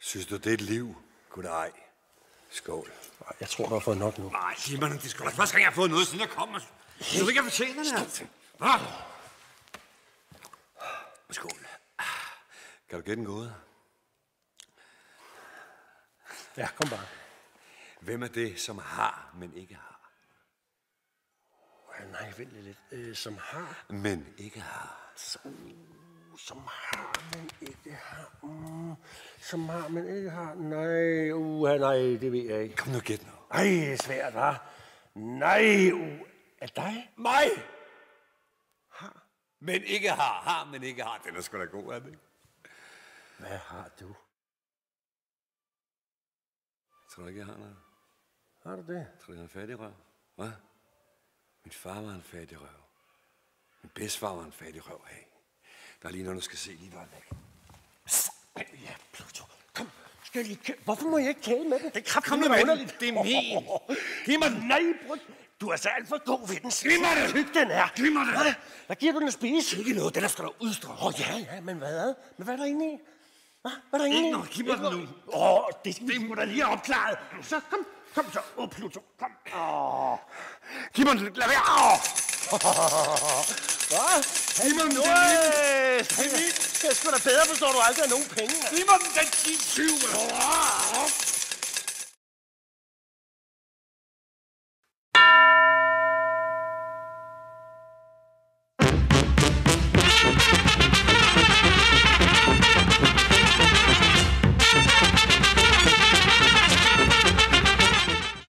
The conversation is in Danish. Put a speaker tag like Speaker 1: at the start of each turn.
Speaker 1: Synes du, det er et liv? Goddag. Skål.
Speaker 2: Jeg tror, du har fået nok nu.
Speaker 1: Nej, giv mig det. Det skal da første gang, jeg har fået noget, siden jeg kom. Jeg ved ikke, jeg fortjener det. Skål. Kan du gætte den gåde?
Speaker 2: Ja, kom bare.
Speaker 1: Hvem er det, som har, men ikke har?
Speaker 2: Nej, vent lidt. Som har.
Speaker 1: Men ikke har.
Speaker 2: Som har, men ikke har. Som har, men ikke har. Nej, nej, det ved jeg ikke.
Speaker 1: Kom nu, gæt nu.
Speaker 2: Ej, det er svært, hva'? Nej, er dig?
Speaker 1: Mig! Har, men ikke har. Har, men ikke har. Den er sgu da god, er det ikke?
Speaker 2: Hvad har du?
Speaker 1: Tror du ikke, jeg har noget?
Speaker 2: Har du det?
Speaker 1: Tror du, jeg er en fattig røv? Hvad? Min far var en fattig røv. Min bedstefar var en fattig røv. Hey. Der er lige noget, du skal se lige væk.
Speaker 2: Ja, Pluto. Kom, skal jeg lige hvorfor må jeg ikke kæle med det? Det er
Speaker 1: kom nu med den. Det er min.
Speaker 2: Giv mig den. Nej, du er så alt for god ved den.
Speaker 1: Giv mig det.
Speaker 2: Hyg den her.
Speaker 1: Giv mig det.
Speaker 2: Hvad giver du den at spise?
Speaker 1: Ikke noget, den er sgu da udstrålet.
Speaker 2: Ja, men hvad? Men hvad er der inde i? Hvad er der inde i?
Speaker 1: Ikke noget, giv mig den nu.
Speaker 2: Det skal vi da lige have opklaret. Så kom så. Pluto, kom.
Speaker 1: Giv mig den, lad være.
Speaker 2: Hvad?
Speaker 1: Giv mig den,
Speaker 2: det er sgu da bedre, forstår du aldrig, af nogen penge.
Speaker 1: Giv mig den, den 10-20.